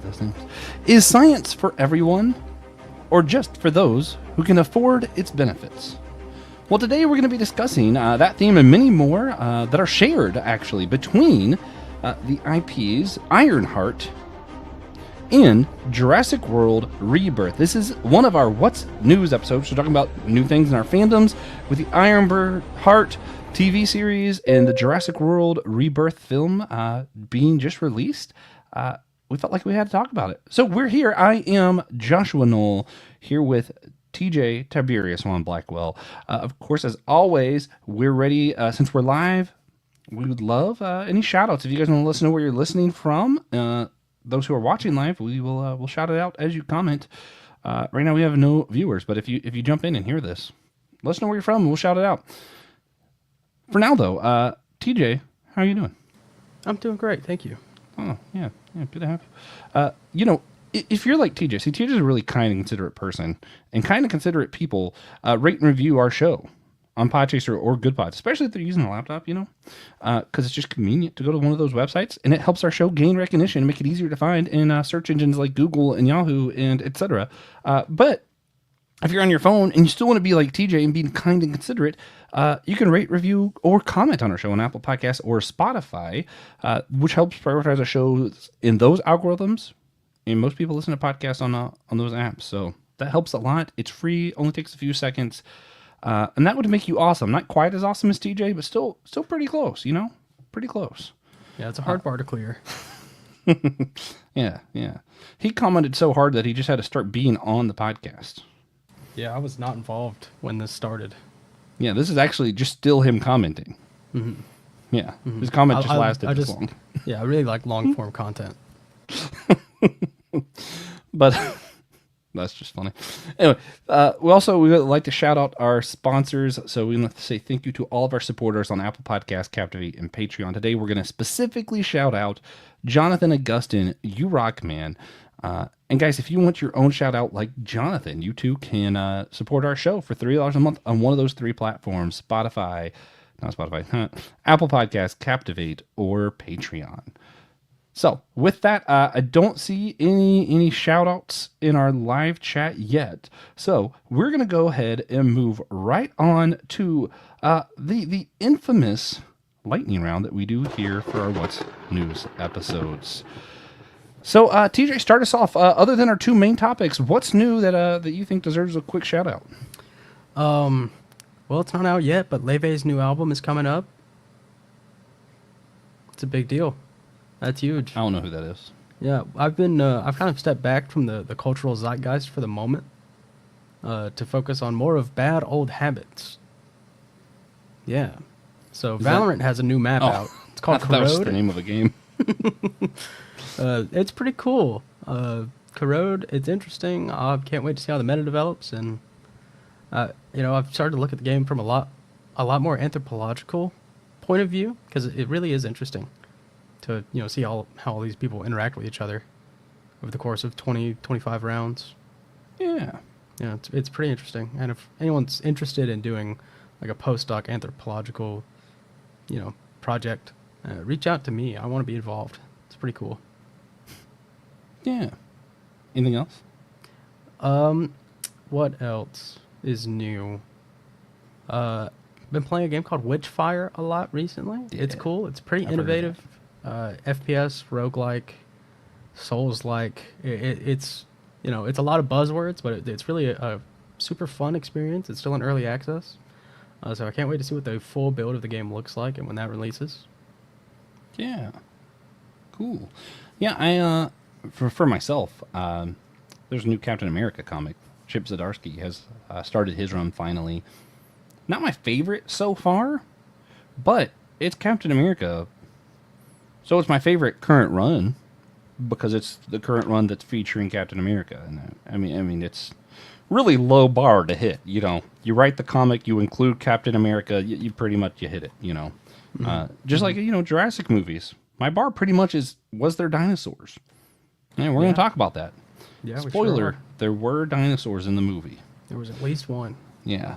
love those names. Is science for everyone, or just for those who can afford its benefits? Well, today we're going to be discussing that theme and many more that are shared, actually, between the IPs Ironheart and Jurassic World Rebirth. This is one of our What's News episodes. We're talking about new things in our fandoms with the Ironheart TV series and the Jurassic World Rebirth film being just released. We felt like we had to talk about it. So we're here. I am Joshua Noel, here with TJ Tiberius on Blackwell. Of course, as always, we're ready. Since we're live, we would love any shout outs. If you guys want to let us know where you're listening from, those who are watching live, we will we'll shout it out as you comment. Right now we have no viewers, but if you jump in and hear this, let us know where you're from and we'll shout it out. For now though, TJ, how are you doing? I'm doing great, thank you. Oh, yeah, good to have. If you're like TJ, see, TJ's a really kind and considerate person, and kind and considerate people rate and review our show on Podchaser or GoodPods, especially if they're using a laptop, because it's just convenient to go to one of those websites, and it helps our show gain recognition and make it easier to find in search engines like Google and Yahoo and etc. But if you're on your phone and you still want to be like TJ and be kind and considerate, you can rate, review, or comment on our show on Apple Podcasts or Spotify, which helps prioritize our shows in those algorithms. And most people listen to podcasts on those apps, so that helps a lot. It's free, only takes a few seconds, and that would make you awesome. Not quite as awesome as TJ, but still pretty close. Pretty close. Yeah, it's a hard bar to clear. Yeah. He commented so hard that he just had to start being on the podcast. Yeah, I was not involved when this started. Yeah, this is actually just still him commenting. Mm-hmm. Yeah, his comment just lasted this long. Yeah, I really like long form content. But that's just funny. Anyway, we would like to shout out our sponsors. So we want to say thank you to all of our supporters on Apple Podcasts, Captivate, and Patreon. Today we're going to specifically shout out Jonathan Augustin, You Rock Man. And guys, if you want your own shout out like Jonathan, you too can support our show for $3 a month on one of those three platforms: Apple Podcasts, Captivate, or Patreon. So with that, I don't see any shout outs in our live chat yet. So we're going to go ahead and move right on to the infamous lightning round that we do here for our What's News episodes. So, TJ, start us off. Other than our two main topics, what's new that you think deserves a quick shout out? Well, it's not out yet, but Leve's new album is coming up. It's a big deal. That's huge. I don't know who that is. Yeah, I've kind of stepped back from the cultural zeitgeist for the moment to focus on more of bad old habits. Yeah. So Valorant has a new map out. It's called Corrode. That was the name of a game. It's pretty cool. Corrode, it's interesting. I can't wait to see how the meta develops, and I've started to look at the game from a lot more anthropological point of view, because it really is interesting to see how all these people interact with each other over the course of 20-25 rounds. Yeah, it's pretty interesting. And if anyone's interested in doing like a postdoc anthropological project, reach out to me. I want to be involved. It's pretty cool. Yeah. Anything else? What else is new? Been playing a game called Witchfire a lot recently. Yeah. It's cool. It's pretty innovative. FPS, roguelike, Souls-like. It's it's a lot of buzzwords, but it's really a super fun experience. It's still in early access. So I can't wait to see what the full build of the game looks like and when that releases. Yeah. Cool. Yeah, for myself, there's a new Captain America comic. Chip Zdarsky has started his run finally. Not my favorite so far, but it's Captain America. So it's my favorite current run because it's the current run that's featuring Captain America. And I mean, it's really low bar to hit. You write the comic, you include Captain America, you pretty much hit it. Just like Jurassic movies. My bar pretty much was there dinosaurs. Yeah, we're going to talk about that. Yeah, spoiler, there were dinosaurs in the movie. There was at least one. Yeah.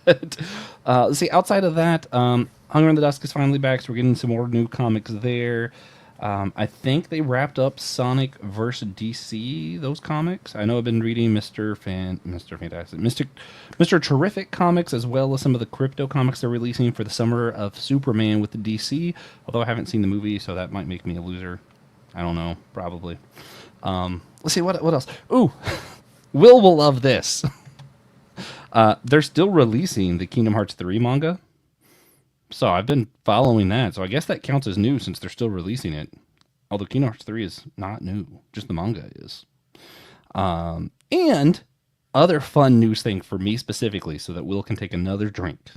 But, let's see, outside of that, Hunger in the Dusk is finally back, so we're getting some more new comics there. I think they wrapped up Sonic vs. DC, those comics. I know I've been reading Mr. Fantastic, Mr. Terrific comics, as well as some of the crypto comics they're releasing for the summer of Superman with the DC. Although I haven't seen the movie, so that might make me a loser. I don't know, probably. Let's see, what else? Ooh, will love this. They're still releasing the Kingdom Hearts 3 manga. So I've been following that. So I guess that counts as new since they're still releasing it. Although Kingdom Hearts 3 is not new. Just the manga is. And other fun news thing for me specifically so that Will can take another drink.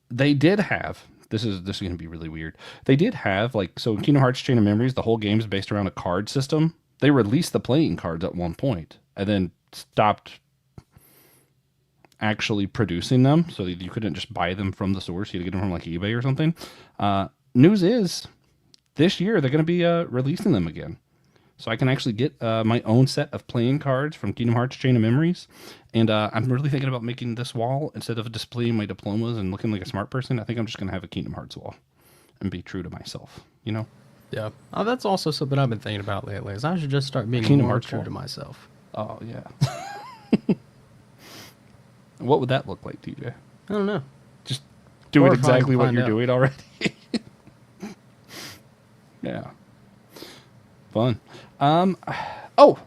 They did have... This is going to be really weird. They did have, so Kingdom Hearts Chain of Memories, the whole game is based around a card system. They released the playing cards at one point and then stopped actually producing them, so that you couldn't just buy them from the source. You had to get them from eBay or something. News is, this year they're going to be releasing them again. So I can actually get my own set of playing cards from Kingdom Hearts Chain of Memories. And I'm really thinking about making this wall, instead of displaying my diplomas and looking like a smart person, I think I'm just going to have a Kingdom Hearts wall and be true to myself, you know? Yeah. Oh, that's also something I've been thinking about lately, is I should just start being Kingdom more Hearts true wall. to myself. Oh, yeah. What would that look like, TJ? I don't know. Just do it Horrifying exactly to what find you're out. doing already. Yeah. Fun. Well,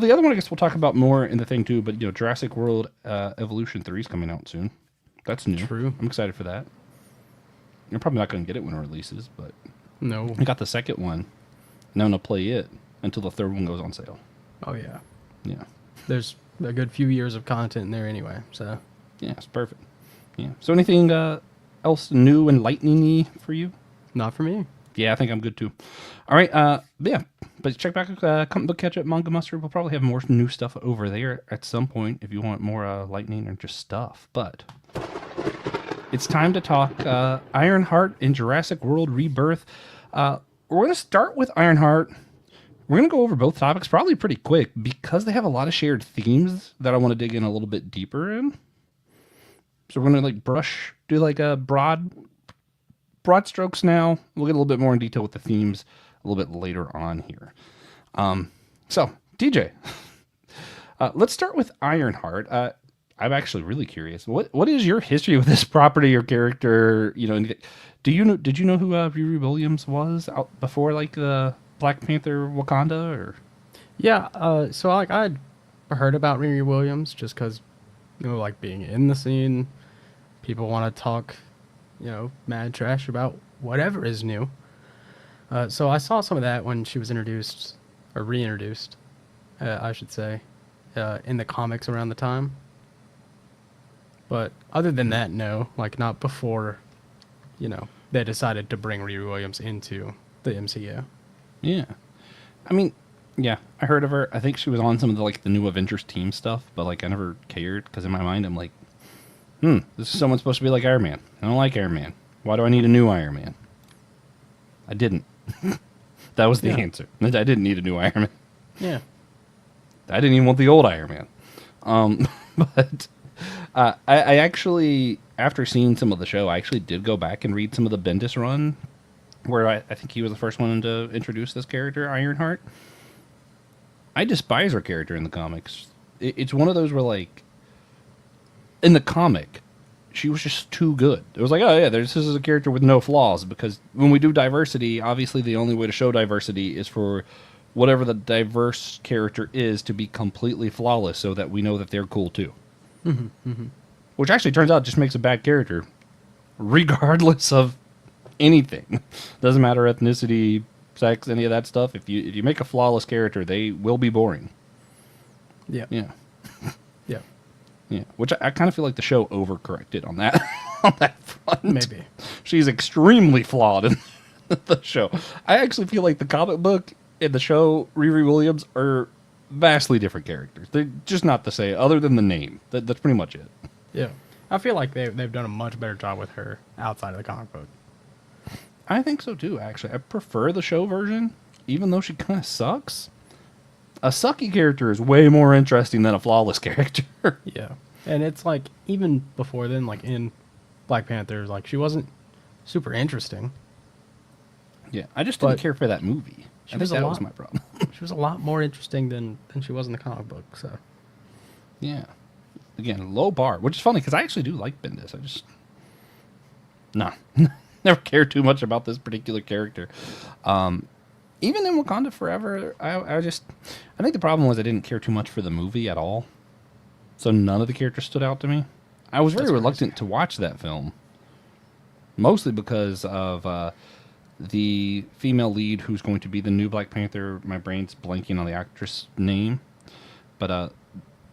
the other one I guess we'll talk about more in the thing too, but Jurassic World Evolution 3 is coming out soon. That's new. True. I'm excited for that. You're probably not going to get it when it releases, but No. I got the second one. Now I'm going to play it until the third one goes on sale. Oh, yeah. Yeah. There's a good few years of content in there anyway, so. Yeah, it's perfect. Yeah. So anything else new and lightning-y for you? Not for me. Yeah, I think I'm good too. All right, yeah, but check back Comic Book Catch Up, Manga Mustard. We'll probably have more new stuff over there at some point if you want more lightning or just stuff. But it's time to talk Ironheart in Jurassic World Rebirth. We're going to start with Ironheart. We're going to go over both topics probably pretty quick because they have a lot of shared themes that I want to dig in a little bit deeper in. So we're going to do a broad strokes now. We'll get a little bit more in detail with the themes a little bit later on here. So, DJ, let's start with Ironheart. I'm actually really curious. What is your history with this property or character? Anything? Did you know who Riri Williams was out before the Black Panther Wakanda? Or Yeah, so I'd heard about Riri Williams just because, being in the scene, people want to talk, mad trash about whatever is new. So I saw some of that when she was introduced, or reintroduced, I should say, in the comics around the time. But other than that, no, not before, they decided to bring Riri Williams into the MCU. Yeah. I mean, yeah, I heard of her. I think she was on some of the new Avengers team stuff, but I never cared because in my mind I'm like, this is someone supposed to be like Iron Man. I don't like Iron Man. Why do I need a new Iron Man? I didn't. That was the answer. I didn't need a new Iron Man. Yeah. I didn't even want the old Iron Man. But I actually, after seeing some of the show, I actually did go back and read some of the Bendis run, where I think he was the first one to introduce this character, Ironheart. I despise her character in the comics. It's one of those where, in the comic, she was just too good. It was oh yeah, this is a character with no flaws, because when we do diversity, obviously the only way to show diversity is for whatever the diverse character is to be completely flawless so that we know that they're cool too. Mm-hmm, mm-hmm. Which actually turns out just makes a bad character, regardless of anything. Doesn't matter ethnicity, sex, any of that stuff. If you make a flawless character, they will be boring. Yeah. Yeah. Yeah. Yeah. Which I kind of feel like the show overcorrected on that on that front. Maybe. She's extremely flawed in the show. I actually feel like the comic book and the show, Riri Williams, are vastly different characters. They're just not the same, other than the name. That's pretty much it. Yeah. I feel like they've done a much better job with her outside of the comic book. I think so too, actually. I prefer the show version, even though she kind of sucks. A sucky character is way more interesting than a flawless character. Yeah. And it's even before then, in Black Panther, she wasn't super interesting. Yeah, I just didn't But care for that movie. I think that was my problem. She was a lot more interesting than she was in the comic book. So Yeah. Again, low bar, which is funny because I actually do like Bendis. I just never cared too much about this particular character. Even in Wakanda Forever, I think the problem was I didn't care too much for the movie at all. So none of the characters stood out to me. I was very reluctant to watch that film, mostly because of the female lead who's going to be the new Black Panther. My brain's blanking on the actress name, but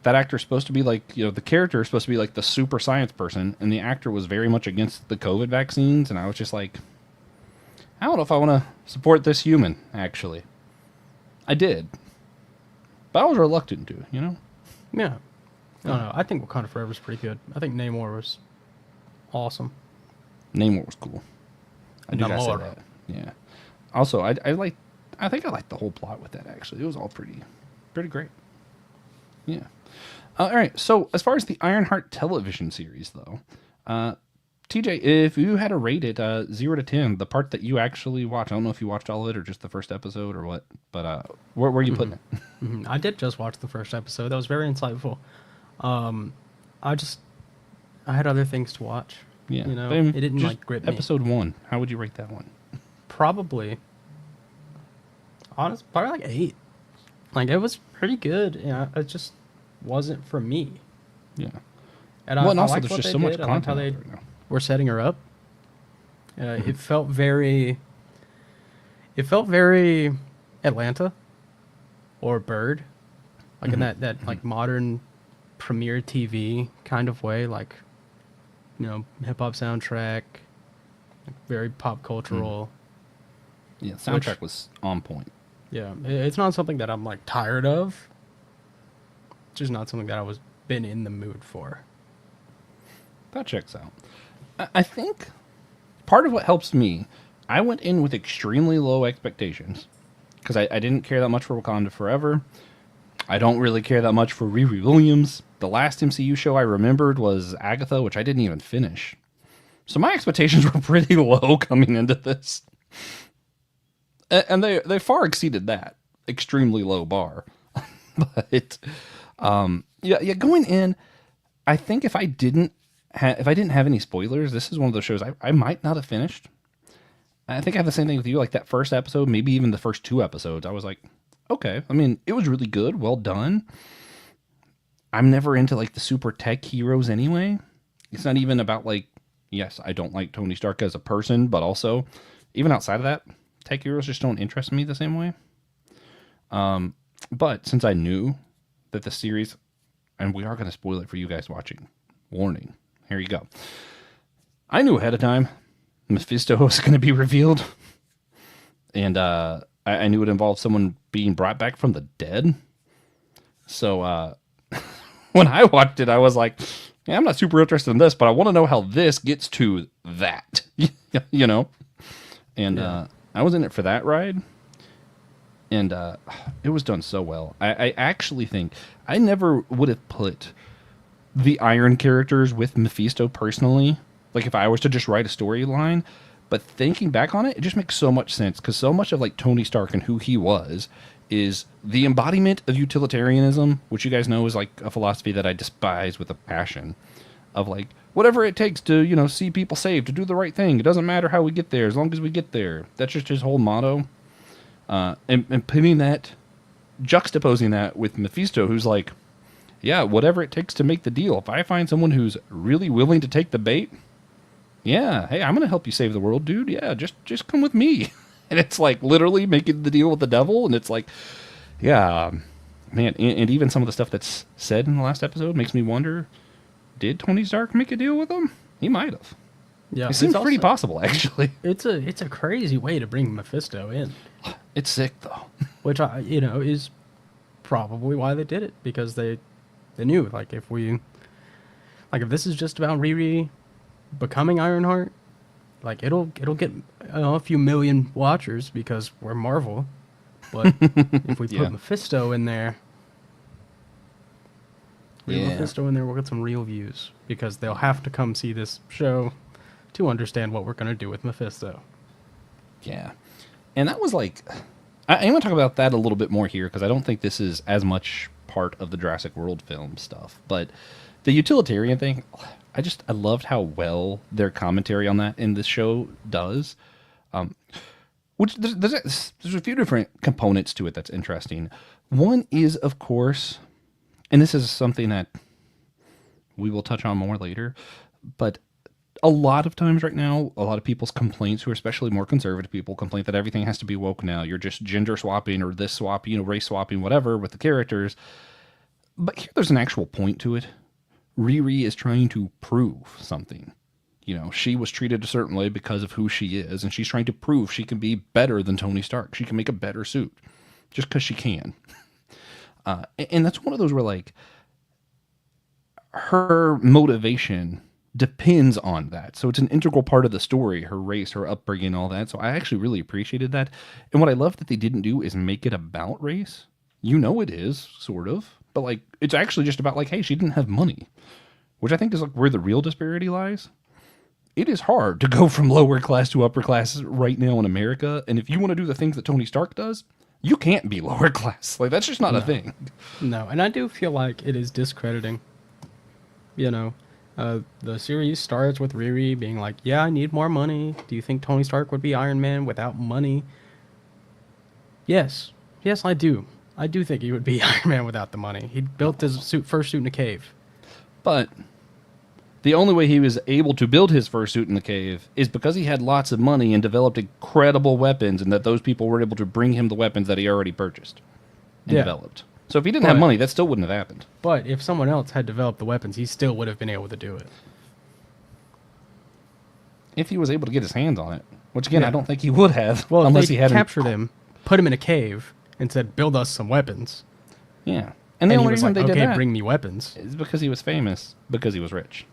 that actor is supposed to be like, the character is supposed to be like the super science person, and the actor was very much against the COVID vaccines, and I was just like, I don't know if I want to support this human, actually. I did. But I was reluctant to, yeah. No, I think Wakanda Forever is pretty good. I think Namor was awesome. Namor was cool. I do gotta say that. Yeah. Also, I think I liked the whole plot with that, actually. It was all pretty great. Yeah. All right. So as far as the Ironheart television series, though, TJ, if you had to rate it 0 to 10, the part that you actually watched, I don't know if you watched all of it or just the first episode or what, but where are you putting it? I did just watch the first episode. That was very insightful. I had other things to watch. Yeah. It didn't grip me. Episode 1, how would you rate that one? Probably 8. It was pretty good. Yeah, it just wasn't for me. Yeah. And and also there's just so much content how they right now. were setting her up. It felt very Atlanta or Bird, in that modern premiere TV kind of way, hip hop soundtrack, very pop cultural. Yeah, soundtrack was on point. Yeah, it's not something that I'm tired of. It's just not something that I was been in the mood for. That checks out. I think part of what helps me, I went in with extremely low expectations because I didn't care that much for Wakanda Forever. I don't really care that much for Riri Williams. The last MCU show I remembered was Agatha, which I didn't even finish. So my expectations were pretty low coming into this. And they far exceeded that extremely low bar. But going in, I think if I didn't have any spoilers, this is one of those shows I might not have finished. I think I have the same thing with you. Like that first episode, maybe even the first 2 episodes, I was like, okay. I mean, it was really good, well done. I'm never into the super tech heroes anyway. It's not even about yes, I don't like Tony Stark as a person, but also even outside of that, tech heroes just don't interest me the same way. But since I knew that the series, and we are going to spoil it for you guys watching, warning, here you go. I knew ahead of time Mephisto was going to be revealed, and I knew it involved someone being brought back from the dead. So when I watched it, I was like, yeah, I'm not super interested in this, but I want to know how this gets to that, And I was in it for that ride, and it was done so well. I actually think I never would have put the Iron characters with Mephisto personally, if I was to just write a storyline. But thinking back on it, it just makes so much sense, because so much of Tony Stark and who he was is the embodiment of utilitarianism, which you guys know is a philosophy that I despise with a passion, of whatever it takes to, see people saved, to do the right thing. It doesn't matter how we get there, as long as we get there. That's just his whole motto. And putting that, juxtaposing that with Mephisto, who's yeah, whatever it takes to make the deal. If I find someone who's really willing to take the bait, yeah, hey, I'm going to help you save the world, dude. Yeah, just come with me. And it's literally making the deal with the devil. And it's yeah, man. And even some of the stuff that's said in the last episode makes me wonder, did Tony Stark make a deal with him? He might have. Yeah, it seems pretty possible, actually. It's a crazy way to bring Mephisto in. It's sick, though. Which is probably why they did it, because they knew if this is just about Riri becoming Ironheart, it'll get a few million watchers because we're Marvel. But if we put Mephisto in there, we'll get some real views, because they'll have to come see this show to understand what we're going to do with Mephisto. Yeah. And that was like, I'm going to talk about that a little bit more here because I don't think this is as much part of the Jurassic World film stuff. But the utilitarian thing, I loved how well their commentary on that in this show does. Which there's a few different components to it that's interesting. One is, of course, and this is something that we will touch on more later, but a lot of times right now, a lot of people's complaints, who are especially more conservative people, complain that everything has to be woke now. You're just gender swapping or this swap, race swapping, whatever, with the characters. But here there's an actual point to it. Riri is trying to prove something. She was treated a certain way because of who she is, and she's trying to prove she can be better than Tony Stark. She can make a better suit just because she can. And that's one of those where, like, her motivation depends on that. So it's an integral part of the story, her race, her upbringing, all that. So I actually really appreciated that. And what I love that they didn't do is make it about race. It is, sort of. But, like, it's actually just about, like, hey, she didn't have money. Which I think is, like, where the real disparity lies. It is hard to go from lower class to upper class right now in America. And if you want to do the things that Tony Stark does, you can't be lower class. Like, that's just not a thing. No, and I do feel like it is discrediting. The series starts with Riri being like, yeah, I need more money. Do you think Tony Stark would be Iron Man without money? Yes. Yes, I do. I do think he would be Iron Man without the money. He built his first suit in a cave. But the only way he was able to build his first suit in the cave is because he had lots of money and developed incredible weapons, and that those people were able to bring him the weapons that he already purchased and developed. So if he didn't have money, that still wouldn't have happened. But if someone else had developed the weapons, he still would have been able to do it. If he was able to get his hands on it. Which, again, I don't think he would have. Well, unless they he had captured him, put him in a cave, and said, build us some weapons. Yeah. And the only reason they did that bring me weapons. is because he was famous, because he was rich.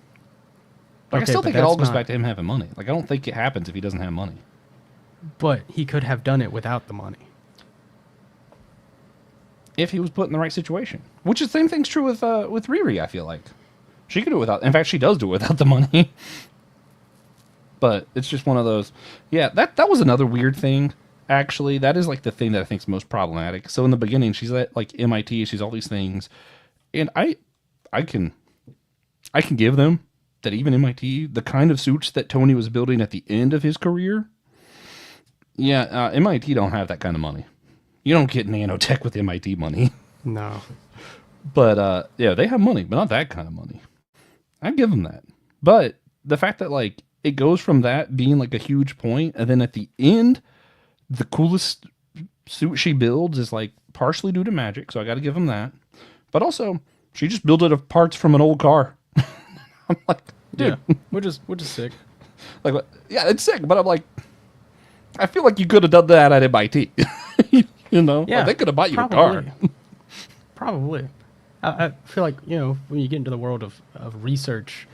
Like, Okay, I still but think it all that's goes back to him having money. Like, I don't think it happens if he doesn't have money. But he could have done it without the money. If he was put in the right situation. Which is the same thing's true with Riri, I feel like. She could do it without... In fact, she does do it without the money. But it's just one of those... Yeah, that was another weird thing, actually. That is, like, the thing that I think is most problematic. So in the beginning, she's at, like, MIT. She's all these things. And I can give them that even MIT, the kind of suits that Tony was building at the end of his career... Yeah, MIT don't have that kind of money. You don't get nanotech with MIT money. No. But, yeah, they have money, but not that kind of money. I give them that. But the fact that, like, it goes from that being, like, a huge point, and then at the end, the coolest suit she builds is, like, partially due to magic, so I gotta give them that. But also, she just built it of parts from an old car. I'm like, dude. Yeah, which is sick. Like, yeah, it's sick, but I'm like, I feel like you could have done that at MIT. Yeah, like, they could have bought you a car. Probably. I feel like, when you get into the world of research,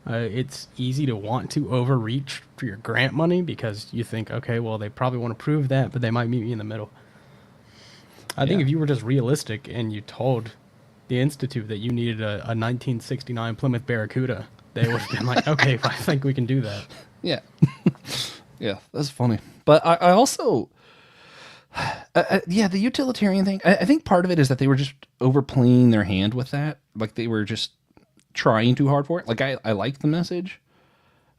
it's easy to want to overreach for your grant money because you think, okay, well, they probably want to prove that, but they might meet me in the middle. I think if you were just realistic and you told the Institute that you needed a 1969 Plymouth Barracuda, they would have been like, okay, I think we can do that. Yeah. Yeah, that's funny. But I also... the utilitarian thing, I think part of it is that they were just overplaying their hand with that. Like, they were just trying too hard for it. Like, I like the message,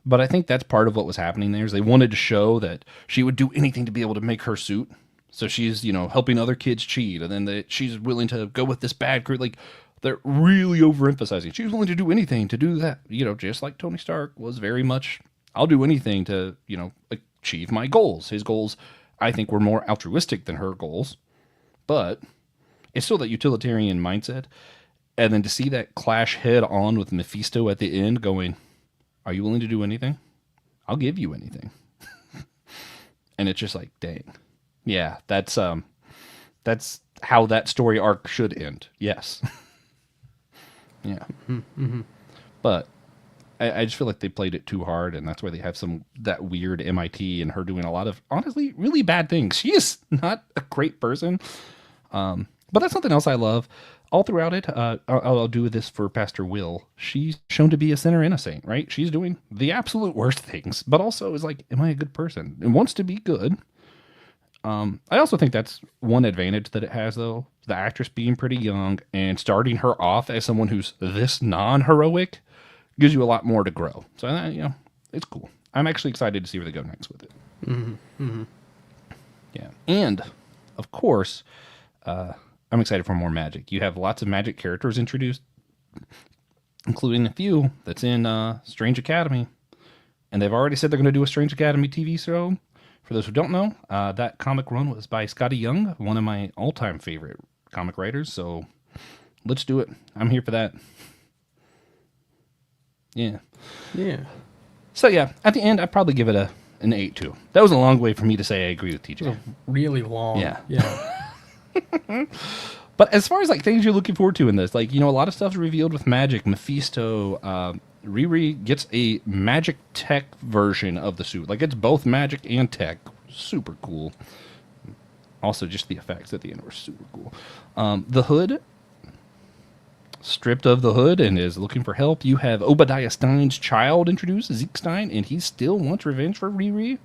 but I think that's part of what was happening there is they wanted to show that she would do anything to be able to make her suit. So she's, helping other kids cheat, and then she's willing to go with this bad crew. Like, they're really overemphasizing. She was willing to do anything to do that. Just like Tony Stark was very much, I'll do anything to, achieve my goals. His goals, I think, were more altruistic than her goals, but it's still that utilitarian mindset. And then to see that clash head on with Mephisto at the end going, are you willing to do anything? I'll give you anything. And it's just like, dang. Yeah, that's how that story arc should end. Yes. Yeah. Mm-hmm. But I just feel like they played it too hard, and that's why they have that weird MIT and her doing a lot of, honestly, really bad things. She is not a great person. But that's something else I love. All throughout it, I'll do this for Pastor Will. She's shown to be a sinner and a saint, right? She's doing the absolute worst things, but also is like, am I a good person? And wants to be good. I also think that's one advantage that it has, though. The actress being pretty young and starting her off as someone who's this non-heroic gives you a lot more to grow. So, it's cool. I'm actually excited to see where they go next with it. Yeah. And, of course, I'm excited for more magic. You have lots of magic characters introduced, including a few that's in Strange Academy. And they've already said they're going to do a Strange Academy TV show. For those who don't know, that comic run was by Scotty Young, one of my all-time favorite comic writers. So let's do it. I'm here for that. Yeah. Yeah. So yeah, at the end, I'd probably give it an 8 too. That was a long way for me to say I agree with TJ. Really long. Yeah. Yeah. But as far as like things you're looking forward to in this, like, a lot of stuff's revealed with magic. Mephisto, Riri gets a magic tech version of the suit. Like, it's both magic and tech. Super cool. Also, just the effects at the end were super cool. The Hood, stripped of the hood and is looking for help. You have Obadiah Stein's child introduced, Zeke Stein, and he still wants revenge for Riri.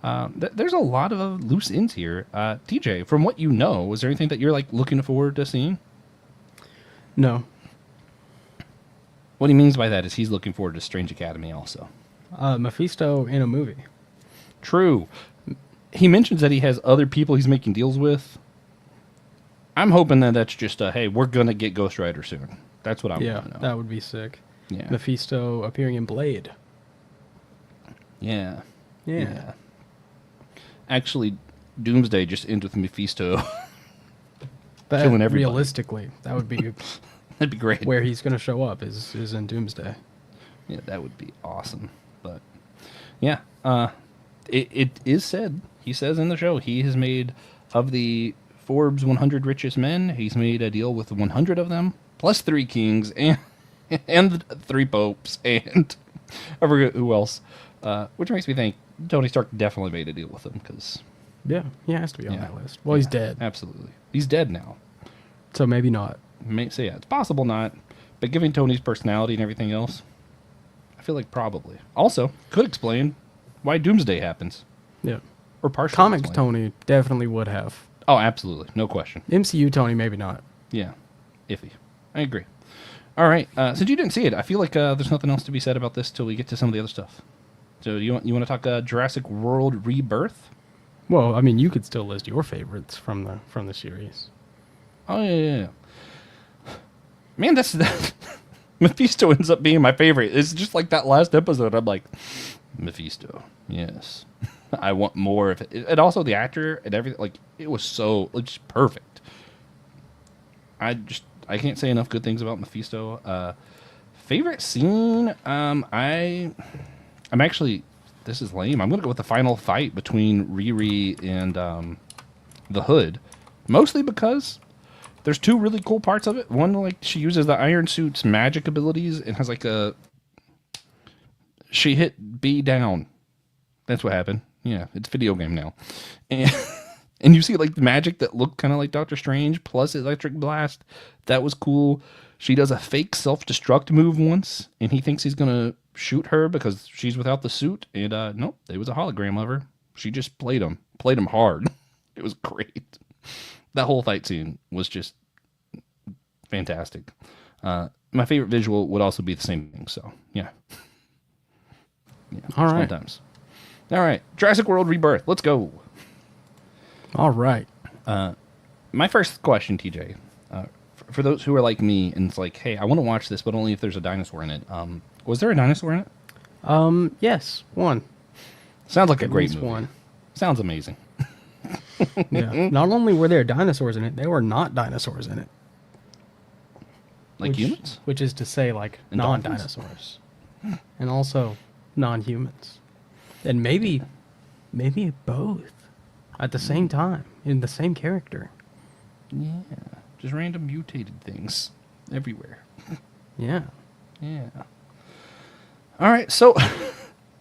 There's a lot of loose ends here. TJ, from what you know, is there anything that you're like looking forward to seeing? No. What he means by that is he's looking forward to Strange Academy also. Mephisto in a movie. True. He mentions that he has other people he's making deals with. I'm hoping that that's just hey, we're going to get Ghost Rider soon. That's what I want to know. That would be sick. Yeah. Mephisto appearing in Blade. Yeah. Yeah. Actually, Doomsday just ends with Mephisto That, killing everybody. realistically, that would be That'd be great. where he's going to show up is in Doomsday. Yeah, that would be awesome. But yeah, it is said. He says in the show he has made of the Forbes 100 richest men. He's made a deal with 100 of them, plus 3 kings and 3 popes, and I forget who else. Which makes me think Tony Stark definitely made a deal with them because Yeah, he has to be on that list. Well, he's dead. Absolutely, he's dead now. So maybe not. So yeah, it's possible not, but given Tony's personality and everything else, I feel like probably. Also, could explain why Doomsday happens. Yeah. Or partially. Comics explain. Tony definitely would have. Oh, absolutely, no question. MCU Tony maybe not. Yeah, iffy. I agree. All right, since you didn't see it, I feel like there's nothing else to be said about this till we get to some of the other stuff. So you want to talk Jurassic World Rebirth? Well, I mean, you could still list your favorites from the series. Oh yeah. Man, that's Mephisto ends up being my favorite. It's just like that last episode. I'm like, Mephisto, yes, I want more of it. And also the actor and everything, like it was just perfect. I can't say enough good things about Mephisto. Favorite scene? I'm actually, this is lame. I'm gonna go with the final fight between Riri and the Hood, mostly because there's 2 really cool parts of it. One, like, she uses the Iron Suit's magic abilities and has like she hit B down. That's what happened. Yeah, it's a video game now. And you see like the magic that looked kind of like Doctor Strange plus electric blast. That was cool. She does a fake self-destruct move once, and he thinks he's going to shoot her because she's without the suit. And nope, it was a hologram of her. She just played him hard. It was great. That whole fight scene was just fantastic. My favorite visual would also be the same thing. So yeah. All right. Fun times. All right. Jurassic World Rebirth. Let's go. All right. My first question, TJ, for those who are like me and it's like, hey, I want to watch this, but only if there's a dinosaur in it. Was there a dinosaur in it? Yes, one. Sounds like a At great least movie. one. Sounds amazing. Yeah. Not only were there dinosaurs in it, there were not dinosaurs in it. Like humans? Which is to say, like, And non-dinosaurs. And also non-humans. And maybe both at the same time, in the same character. Yeah. Just random mutated things everywhere. Yeah. Yeah. All right. So,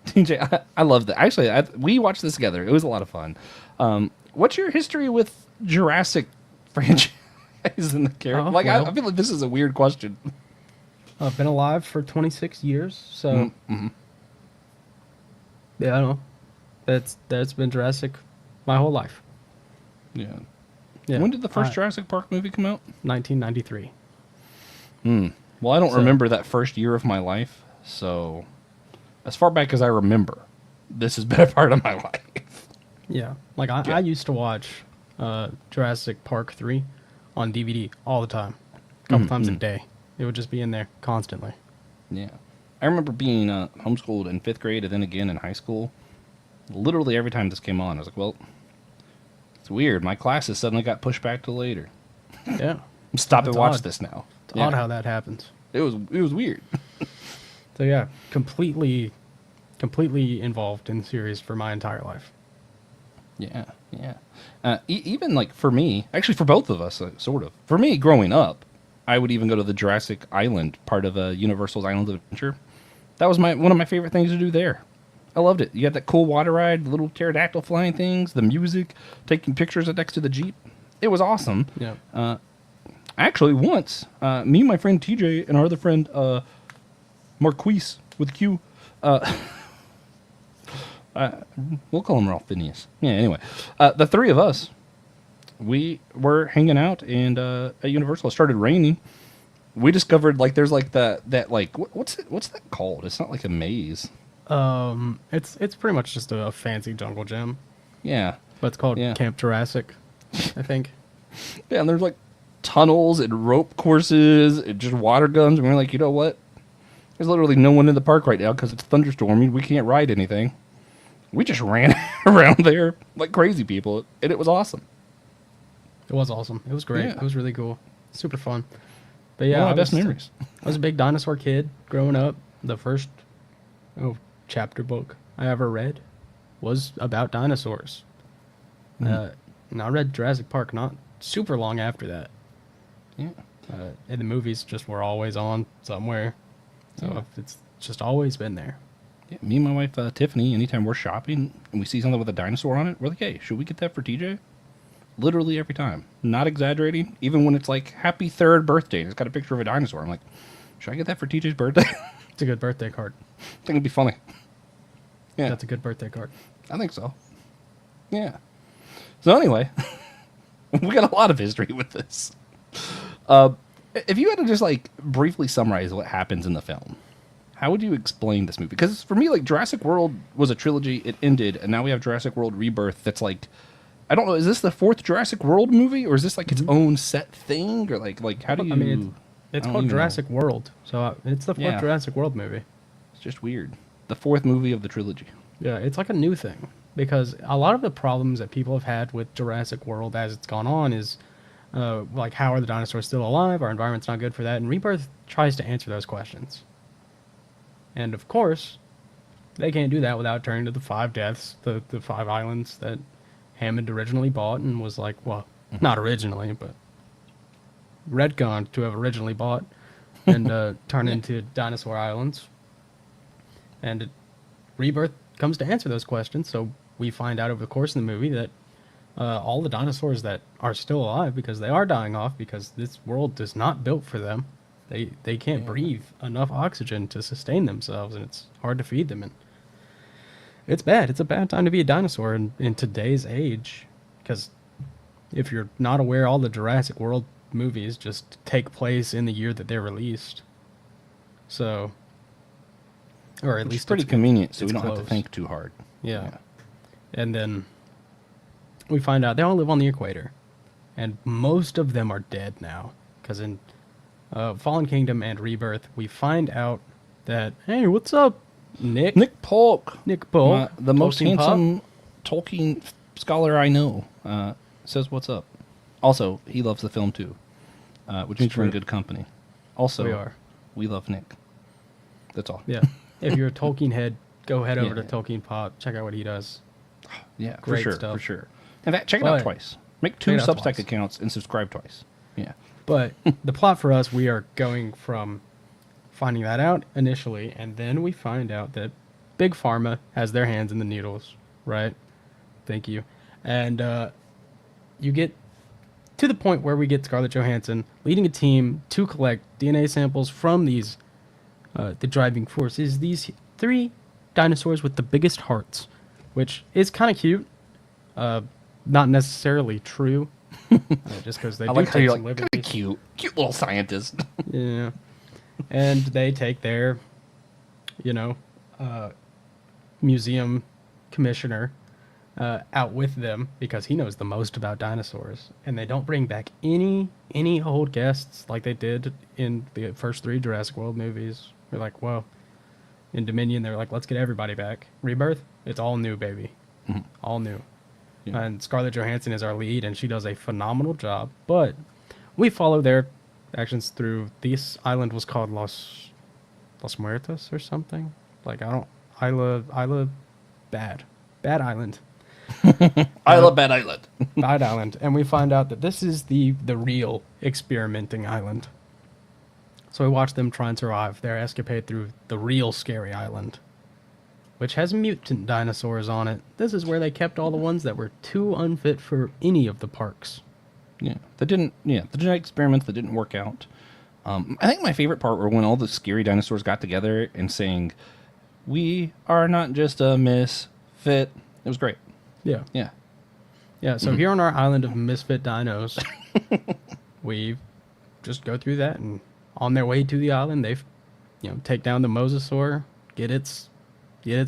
TJ, I love that. Actually, we watched this together. It was a lot of fun. What's your history with Jurassic franchise in the character? I feel like this is a weird question. I've been alive for 26 years, so yeah, I don't know. That's been Jurassic my whole life. Yeah. Yeah. When did the first Jurassic Park movie come out? 1993. Well, I don't remember that first year of my life, so as far back as I remember, this has been a part of my life. Yeah. Like, I used to watch Jurassic Park 3 on DVD all the time. A couple times a day. It would just be in there constantly. Yeah. I remember being homeschooled in 5th grade and then again in high school. Literally every time this came on, I was like, well, it's weird. My classes suddenly got pushed back to later. Yeah. Stop and watch odd. this now. It's odd how that happens. It was weird. So yeah, completely involved in the series for my entire life. Yeah, yeah. Even like for me, actually for both of us, sort of. For me, growing up, I would even go to the Jurassic Island part of Universal's Island of Adventure. That was one of my favorite things to do there. I loved it. You had that cool water ride, the little pterodactyl flying things, the music, taking pictures next to the Jeep. It was awesome. Yeah. Actually, once, me and my friend TJ and our other friend Marquise with Q, we'll call him Ralph Phineas. Yeah, anyway, the three of us, we were hanging out, and at Universal it started raining. We discovered like there's like that like what's that called? It's not like a maze. It's pretty much just a fancy jungle gym. Yeah, But it's called Camp Jurassic, I think. Yeah, and there's like tunnels and rope courses and just water guns. And we're like, you know what? There's literally no one in the park right now because it's thunderstorming. We can't ride anything. We just ran around there like crazy people, and it was awesome. It was awesome. It was great. Yeah. It was really cool. Super fun. But yeah, One of my best memories. I was a big dinosaur kid growing up. The first chapter book I ever read was about dinosaurs. And I read Jurassic Park not super long after that. Yeah. And the movies just were always on somewhere. So it's just always been there. Yeah, me and my wife Tiffany, anytime we're shopping and we see something with a dinosaur on it, we're like, hey, should we get that for TJ? Literally every time. Not exaggerating. Even when it's like, happy 3rd birthday, and it's got a picture of a dinosaur. I'm like, should I get that for TJ's birthday? It's a good birthday card. I think it'd be funny. Yeah. That's a good birthday card. I think so. Yeah. So anyway, we got a lot of history with this. If you had to just like briefly summarize what happens in the film, how would you explain this movie? Because for me, like Jurassic World was a trilogy, it ended, and now we have Jurassic World Rebirth. That's like, I don't know, is this the 4th Jurassic World movie, or is this like its own set thing, or like how do you? I mean, it's called Jurassic World, so it's the 4th Yeah. Jurassic World movie. It's just weird. The 4th movie of the trilogy. Yeah, it's like a new thing because a lot of the problems that people have had with Jurassic World as it's gone on is like, how are the dinosaurs still alive? Our environment's not good for that. And Rebirth tries to answer those questions. And of course, they can't do that without turning to the 5 deaths, the 5 islands that Hammond originally bought and was like, well, not originally, but retconned to have originally bought and turned into dinosaur islands. And Rebirth comes to answer those questions, so we find out over the course of the movie that all the dinosaurs that are still alive, because they are dying off, because this world is not built for them. They can't breathe enough oxygen to sustain themselves, and it's hard to feed them. And it's bad. It's a bad time to be a dinosaur in today's age, because if you're not aware, all the Jurassic World movies just take place in the year that they're released. So, or at least pretty convenient, so we don't close. have to think too hard. Yeah. And then we find out they all live on the equator, and most of them are dead now, because in Fallen Kingdom and Rebirth, we find out that, hey, what's up, Nick? Nick Polk. The most Tolkien handsome Tolkien scholar I know, says what's up. Also, he loves the film too, which means we're in good company. Also, we love Nick. That's all. Yeah. If you're a Tolkien head, go head over to Tolkien Pop. Check out what he does. Yeah, Great for stuff. sure. In fact, check it out twice. Make 2 Substack accounts and subscribe twice. Yeah. But the plot for us, we are going from finding that out initially, and then we find out that Big Pharma has their hands in the needles, right? Thank you. And you get to the point where we get Scarlett Johansson leading a team to collect DNA samples from these, the driving force is these 3 dinosaurs with the biggest hearts, which is kind of cute. not necessarily true, just because they I do like how take you're some like, kind of liberties. cute little scientist. Yeah, and they take their, you know, uh, museum commissioner out with them because he knows the most about dinosaurs, and they don't bring back any old guests like they did in the first three Jurassic World movies. They're like, whoa. In Dominion, they're like, let's get everybody back. Rebirth, it's all new, baby, all new. Yeah. And Scarlett Johansson is our lead, and she does a phenomenal job. But we follow their actions through. This island was called Los Muertos or something. Like Isla Bad Island. I love Bad Island. Bad Island, and we find out that this is the real experimenting island. So we watch them try and survive their escapade through the real scary island, which has mutant dinosaurs on it. This is where they kept all the ones that were too unfit for any of the parks. Yeah, the genetic experiments that didn't work out. I think my favorite part were when all the scary dinosaurs got together and saying, "We are not just a misfit." It was great. Yeah. Yeah. So here on our island of misfit dinos, we just go through that, and on their way to the island, they, take down the mosasaur, get its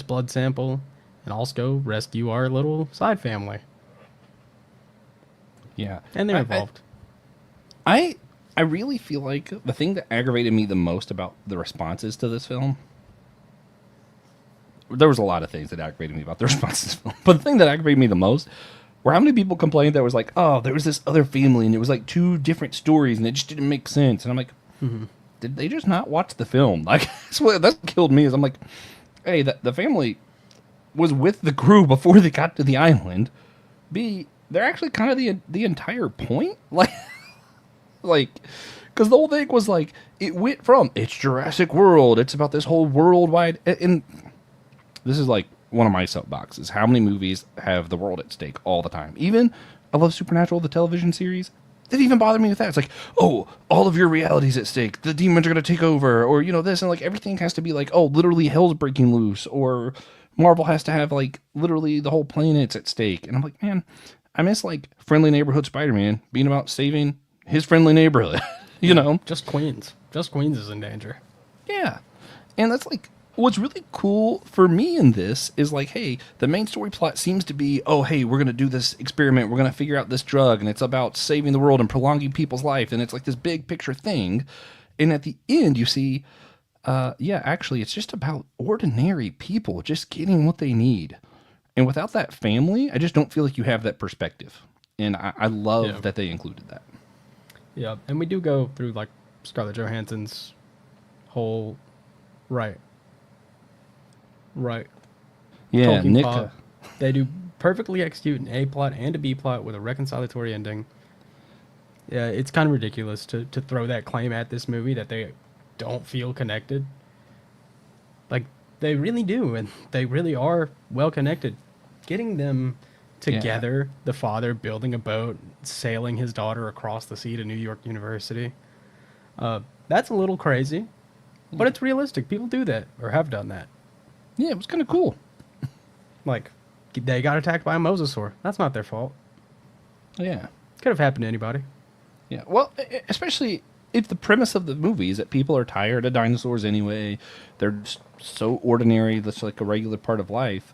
blood sample, and also go rescue our little side family. Yeah, And they're involved. I really feel like the thing that aggravated me the most about the responses to this film. There was a lot of things that aggravated me about the responses to this film, but the thing that aggravated me the most were how many people complained that was like, oh, there was this other family and it was like two different stories and it just didn't make sense. And I'm like, did they just not watch the film? Like, that killed me. Is I'm like, hey, the family was with the crew before they got to the island. B, they're actually kind of the entire point. Like, because the whole thing was like, it went from, it's Jurassic World, it's about this whole worldwide, and this is like one of my soapboxes. How many movies have the world at stake all the time? Even, I love Supernatural, the television series. It didn't even bother me with that. It's like, oh, all of your reality's at stake. The demons are going to take over, or, this, and like everything has to be like, oh, literally hell's breaking loose, or Marvel has to have like literally the whole planet's at stake. And I'm like, man, I miss like friendly neighborhood Spider-Man being about saving his friendly neighborhood, Just Queens. Just Queens is in danger. Yeah. And that's like, what's really cool for me in this is like, hey, the main story plot seems to be, oh, hey, we're going to do this experiment. We're going to figure out this drug, and it's about saving the world and prolonging people's life. And it's like this big picture thing. And at the end, you see, actually, it's just about ordinary people just getting what they need. And without that family, I just don't feel like you have that perspective. And I love that they included that. Yeah, and we do go through like Scarlett Johansson's whole right. Yeah, Tolkien Nick. plot. They do perfectly execute an A plot and a B plot with a reconciliatory ending. Yeah, it's kind of ridiculous to throw that claim at this movie that they don't feel connected. Like, they really do, and they really are well connected. Getting them together, the father building a boat, sailing his daughter across the sea to New York University. That's a little crazy, but it's realistic. People do that, or have done that. Yeah, it was kind of cool. Like, they got attacked by a mosasaur. That's not their fault. Yeah. Could have happened to anybody. Yeah, well, especially if the premise of the movie is that people are tired of dinosaurs anyway. They're just so ordinary. That's like a regular part of life.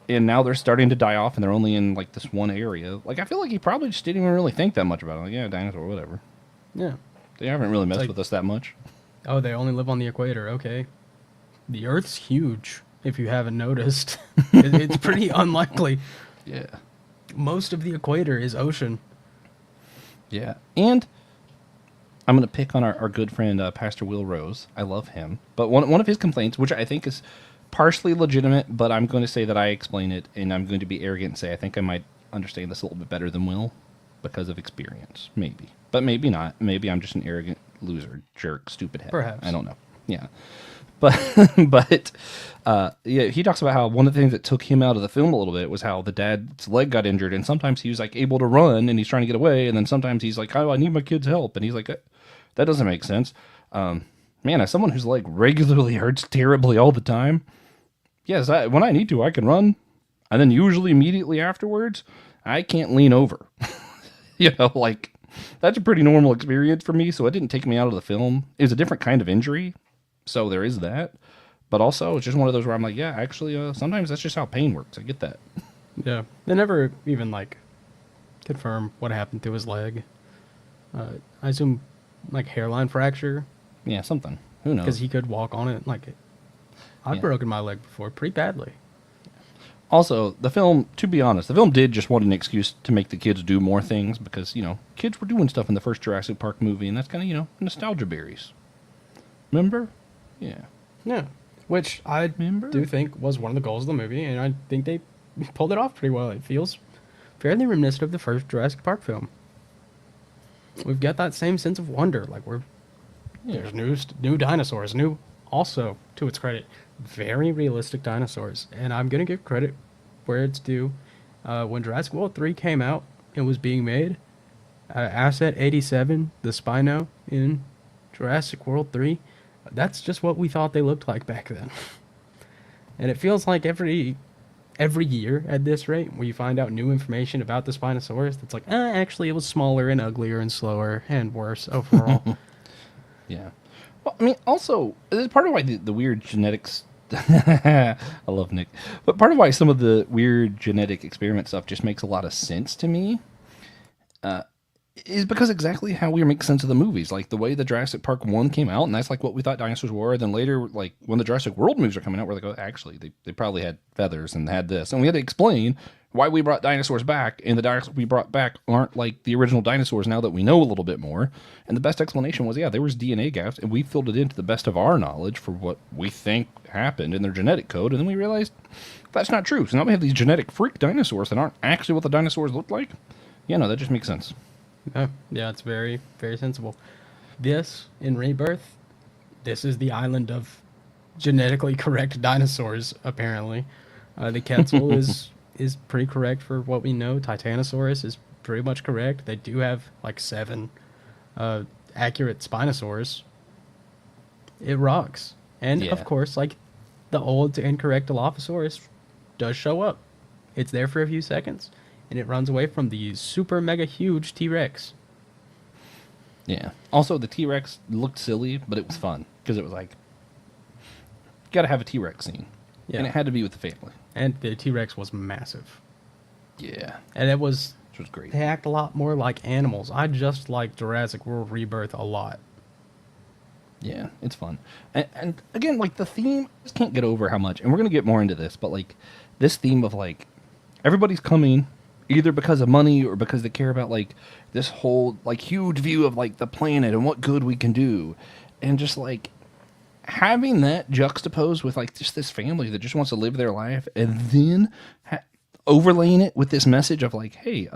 And now they're starting to die off, and they're only in like this one area. Like, I feel like he probably just didn't even really think that much about it. Like, yeah, dinosaur, whatever. Yeah. They haven't really messed like, with us that much. Oh, they only live on the equator. Okay. The Earth's huge, if you haven't noticed. It's pretty unlikely. Yeah. Most of the equator is ocean. Yeah. And I'm going to pick on our good friend, Pastor Will Rose. I love him. But one of his complaints, which I think is partially legitimate, but I'm going to say that I explain it, and I'm going to be arrogant and say I think I might understand this a little bit better than Will because of experience. Maybe. But maybe not. Maybe I'm just an arrogant loser, jerk, stupid head. Perhaps. I don't know. Yeah. But he talks about how one of the things that took him out of the film a little bit was how the dad's leg got injured, and sometimes he was like able to run and he's trying to get away, and then sometimes he's like, oh, I need my kid's help, and he's like, that doesn't make sense. Man, as someone whose leg regularly hurts terribly all the time, yes, when I need to, I can run, and then usually immediately afterwards, I can't lean over. Like, that's a pretty normal experience for me, so it didn't take me out of the film. It was a different kind of injury, so there is that. But also, it's just one of those where I'm like, yeah, actually, sometimes that's just how pain works. I get that. Yeah. They never even, like, confirm what happened to his leg. I assume, like, hairline fracture. Yeah, something. Who knows? Because he could walk on it. Like, I've broken my leg before pretty badly. Also, the film, to be honest, the film did just want an excuse to make the kids do more things because, kids were doing stuff in the first Jurassic Park movie, and that's kind of, nostalgia berries. Remember? Yeah. Yeah. Which I do think was one of the goals of the movie, and I think they pulled it off pretty well. It feels fairly reminiscent of the first Jurassic Park film. We've got that same sense of wonder. Like, there's new dinosaurs, also, to its credit, very realistic dinosaurs. And I'm going to give credit where it's due. When Jurassic World 3 came out and was being made, Asset 87, the Spino in Jurassic World 3, that's just what we thought they looked like back then. And it feels like every year at this rate, we find out new information about the Spinosaurus that's like, actually it was smaller and uglier and slower and worse overall. Yeah. Well, I mean, also, this is part of why the weird genetics... I love Nick. But part of why some of the weird genetic experiment stuff just makes a lot of sense to me is because exactly how we make sense of the movies. Like, the way the Jurassic Park 1 came out, and that's like what we thought dinosaurs were. Then later, like, when the Jurassic World movies are coming out, we're like, oh, actually, they probably had feathers and had this. And we had to explain why we brought dinosaurs back, and the dinosaurs we brought back aren't like the original dinosaurs now that we know a little bit more. And the best explanation was, yeah, there was DNA gaps, and we filled it in to the best of our knowledge for what we think happened in their genetic code. And then we realized that's not true. So now we have these genetic freak dinosaurs that aren't actually what the dinosaurs looked like. Yeah, no, that just makes sense. Yeah, it's very, very sensible. This, in Rebirth, this is the island of genetically correct dinosaurs, apparently. The Quetzal is pretty correct for what we know. Titanosaurus is pretty much correct. They do have, like, 7 accurate Spinosaurs. It rocks. And, of course, like, the old to incorrect Dilophosaurus does show up. It's there for a few seconds. And it runs away from the super mega huge T-Rex. Yeah. Also, the T-Rex looked silly, but it was fun. Because it was like, you gotta have a T-Rex scene. Yeah. And it had to be with the family. And the T-Rex was massive. Yeah. And it was... Which was great. They act a lot more like animals. I just like Jurassic World Rebirth a lot. Yeah, it's fun. And again, like, the theme, I just can't get over how much, and we're gonna get more into this, but, like, this theme of, like, everybody's coming... either because of money or because they care about, like, this whole, like, huge view of, like, the planet and what good we can do. And just, like, having that juxtaposed with, like, just this family that just wants to live their life and then overlaying it with this message of, like, hey,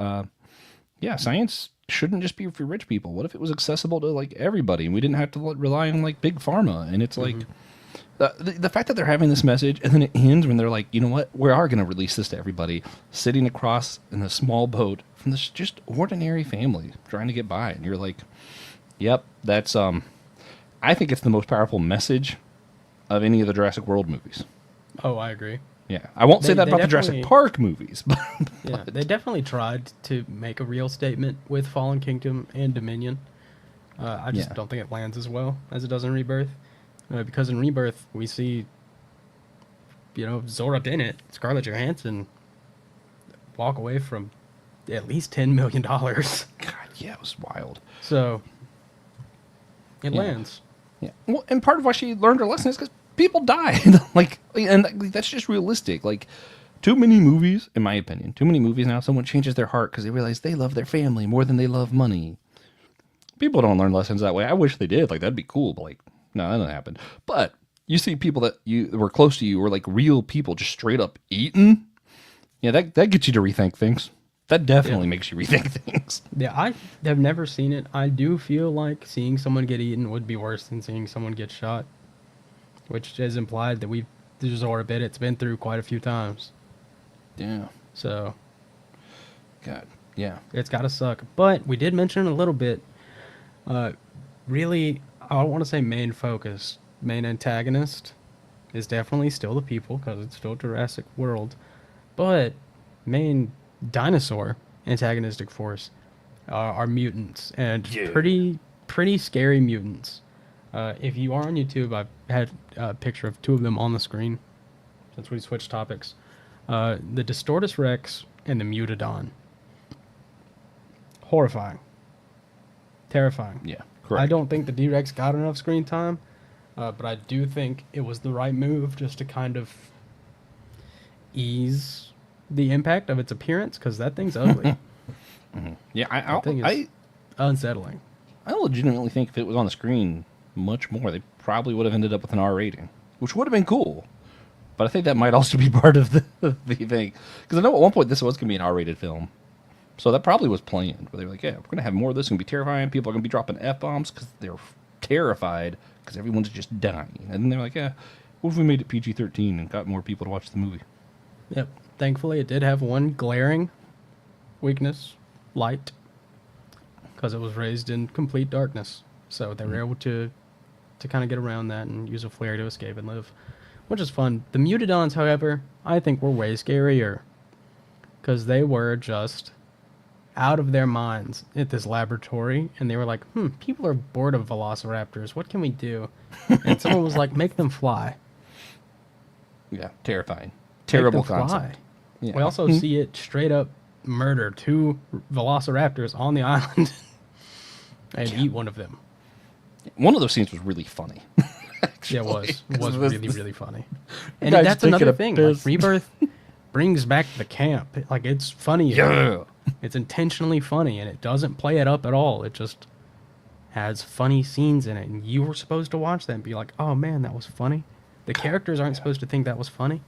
yeah, science shouldn't just be for rich people. What if it was accessible to, like, everybody and we didn't have to rely on, like, big pharma? And it's, like... The fact that they're having this message and then it ends when they're like, you know what, we are going to release this to everybody, sitting across in a small boat from this just ordinary family trying to get by. And you're like, yep, that's, I think it's the most powerful message of any of the Jurassic World movies. Oh, I agree. Yeah. I won't say that about the Jurassic Park movies. But yeah, they definitely tried to make a real statement with Fallen Kingdom and Dominion. I just don't think it lands as well as it does in Rebirth. Because in Rebirth, we see, Zora Bennett, Scarlett Johansson, walk away from at least $10 million. God, yeah, it was wild. So, it lands. Yeah. Well, and part of why she learned her lesson is because people died. And that's just realistic. Like, too many movies, in my opinion, now, someone changes their heart because they realize they love their family more than they love money. People don't learn lessons that way. I wish they did. Like, that'd be cool, but, like, no, that doesn't happen. But you see people that were close to you or, like, real people just straight up eaten. Yeah, that gets you to rethink things. That definitely makes you rethink things. Yeah, I have never seen it. I do feel like seeing someone get eaten would be worse than seeing someone get shot. Which is implied that Zora Bennett's been through quite a few times. Yeah. So. God, yeah. It's gotta suck. But we did mention a little bit. Really... I don't want to say main focus. Main antagonist is definitely still the people, because it's still Jurassic World. But main dinosaur antagonistic force are mutants, and pretty scary mutants. If you are on YouTube, I've had a picture of 2 of them on the screen since we switched topics. The Distortus Rex and the Mutadon. Horrifying. Terrifying. Yeah, correct. I don't think the D-Rex got enough screen time, but I do think it was the right move just to kind of ease the impact of its appearance, because that thing's ugly. Yeah, I unsettling. I legitimately think if it was on the screen much more, they probably would have ended up with an R rating, which would have been cool. But I think that might also be part of the thing. Because I know at one point this was going to be an R-rated film. So that probably was planned. Where they were like, yeah, we're going to have more of this. It's going to be terrifying. People are going to be dropping F-bombs because they're terrified because everyone's just dying. And then they're like, yeah, what if we made it PG-13 and got more people to watch the movie? Yep. Thankfully, it did have one glaring weakness, light, because it was raised in complete darkness. So they were able to kind of get around that and use a flare to escape and live, which is fun. The Mutadons, however, I think were way scarier because they were just out of their minds at this laboratory, and they were like, people are bored of velociraptors. What can we do? And someone was like, make them fly. Yeah, terrifying. Terrible concept. Yeah. We also see it straight up murder 2 velociraptors on the island and eat one of them. One of those scenes was really funny. Yeah, it was. It was really, really funny. And Guys that's another thing. Like, Rebirth brings back the camp. Like, it's funny. Yeah. It's intentionally funny, and it doesn't play it up at all. It just has funny scenes in it, and you were supposed to watch that and be like, oh, man, that was funny. The characters aren't supposed to think that was funny.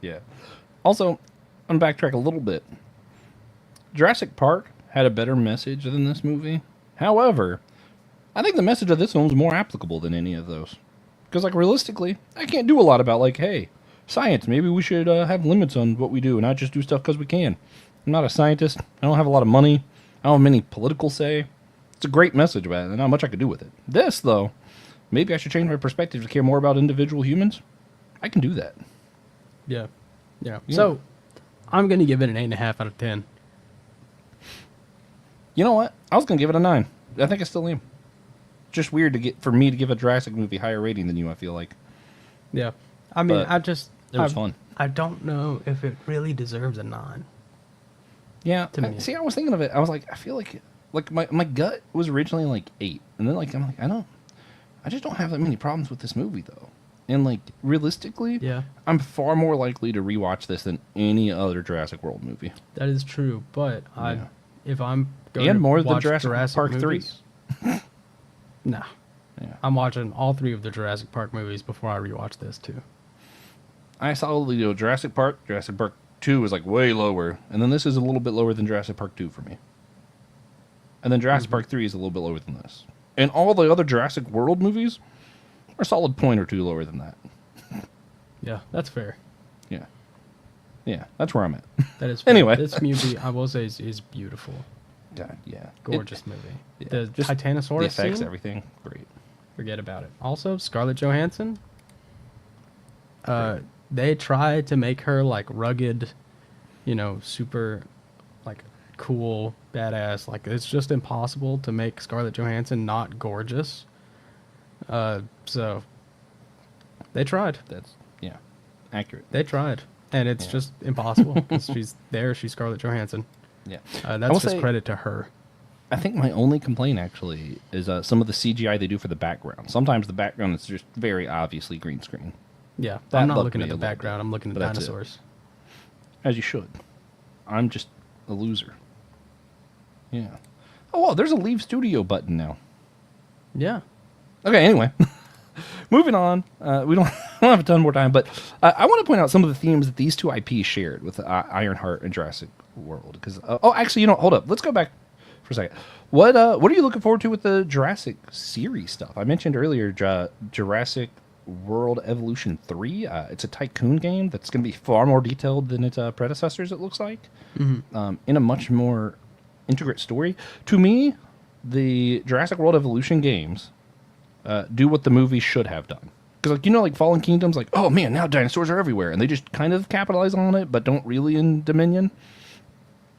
Yeah. Also, I'm backtrack a little bit. Jurassic Park had a better message than this movie. However, I think the message of this one is more applicable than any of those. Because, like, realistically, I can't do a lot about, like, hey, science, maybe we should have limits on what we do and not just do stuff because we can. I'm not a scientist. I don't have a lot of money. I don't have any political say. It's a great message about it, and not much I could do with it. This, though, maybe I should change my perspective to care more about individual humans. I can do that. Yeah. So, I'm going to give it an 8.5 out of 10. You know what? I was going to give it a 9. I think I still am. Just weird for me to give a Jurassic movie higher rating than you, I feel like. Yeah. I mean, But it was fun. I don't know if it really deserves a 9. Yeah. To me. See, I was thinking of it. I was like, I feel like my gut was originally like 8. And then like I'm like, I just don't have that many problems with this movie though. And like realistically, yeah, I'm far more likely to rewatch this than any other Jurassic World movie. That is true, but if I'm going and to more watch than Jurassic Park movies, 3. Nah. Yeah. I'm watching all 3 of the Jurassic Park movies before I rewatch this too. I solidly do Jurassic Park 2 was like way lower, and then this is a little bit lower than Jurassic Park 2 for me. And then Jurassic Park 3 is a little bit lower than this. And all the other Jurassic World movies are a solid point or 2 lower than that. Yeah, that's fair. Yeah, that's where I'm at. That is fair. Anyway. This movie, I will say, is beautiful. Yeah. Gorgeous movie. Yeah, The just Titanosaurus the effects, scene, everything, great. forget about it. Also, Scarlett Johansson, they tried to make her like rugged, super like cool, badass. Like, it's just impossible to make Scarlett Johansson not gorgeous. So they tried. That's accurate. They tried, and it's just impossible because she's Scarlett Johansson. Yeah, that's just credit to her. I think my only complaint actually is some of the CGI they do for the background. Sometimes the background is just very obviously green screen. Yeah, That I'm not bugged looking me at the a little background. bit, I'm looking at but that's it. dinosaurs. As you should. I'm just a loser. Yeah. Oh, well, there's a Leave Studio button now. Yeah. Okay, anyway. Moving on. We don't have a ton more time, but I want to point out some of the themes that these 2 IPs shared with Ironheart and Jurassic World. Because actually, hold up. Let's go back for a second. What are you looking forward to with the Jurassic series stuff? I mentioned earlier Jurassic World Evolution 3. It's a tycoon game that's going to be far more detailed than its predecessors, it looks like, in a much more intricate story. To me, the Jurassic World Evolution games do what the movie should have done. Because, like, you know, like Fallen Kingdom's like, oh man, now dinosaurs are everywhere, and they just kind of capitalize on it, but don't really in Dominion.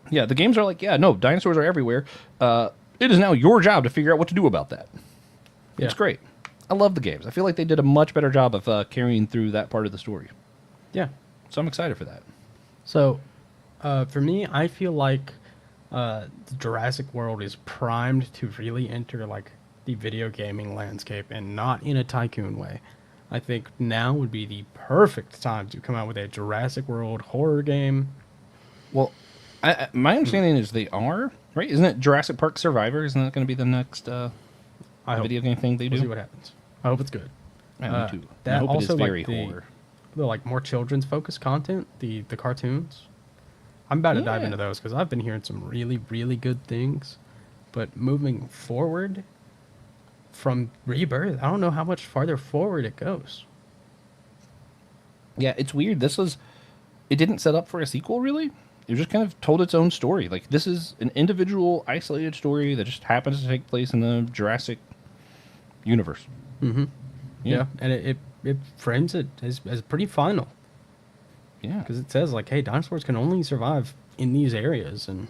Yeah, the games are like, yeah, no, dinosaurs are everywhere. It is now your job to figure out what to do about that. Yeah. It's great. I love the games. I feel like they did a much better job of carrying through that part of the story. Yeah. So I'm excited for that. So, for me, I feel like Jurassic World is primed to really enter like the video gaming landscape, and not in a tycoon way. I think now would be the perfect time to come out with a Jurassic World horror game. Well, my understanding is they are, right? Isn't it Jurassic Park Survivor? Isn't that going to be the next video game thing they do? We'll see what happens. I hope it's good. Yeah, me too. That I hope also, it is very like, horror. The like more children's focused content, the cartoons. I'm about to dive into those because I've been hearing some really, really good things. But moving forward from Rebirth, I don't know how much farther forward it goes. Yeah, it's weird. It didn't set up for a sequel, really. It just kind of told its own story. Like, this is an individual, isolated story that just happens to take place in the Jurassic universe. Mm-hmm. Yeah, and it frames it as pretty final. Yeah. Because it says, like, hey, dinosaurs can only survive in these areas, and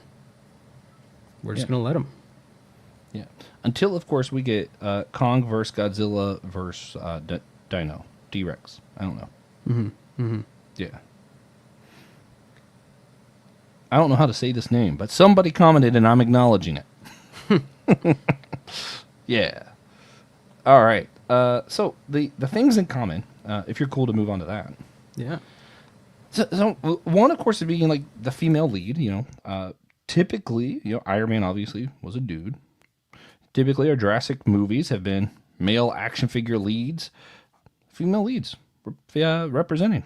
we're just going to let them. Yeah. Until, of course, we get Kong versus Godzilla versus Dino. T-Rex. I don't know. Mm-hmm. Mm-hmm. Yeah. I don't know how to say this name, but somebody commented and I'm acknowledging it. Yeah. All right. So the things in common, if you're cool to move on to that. Yeah. So one, of course, is being like the female lead, typically, Iron Man obviously was a dude. Typically, our Jurassic movies have been male action figure leads, female leads representing.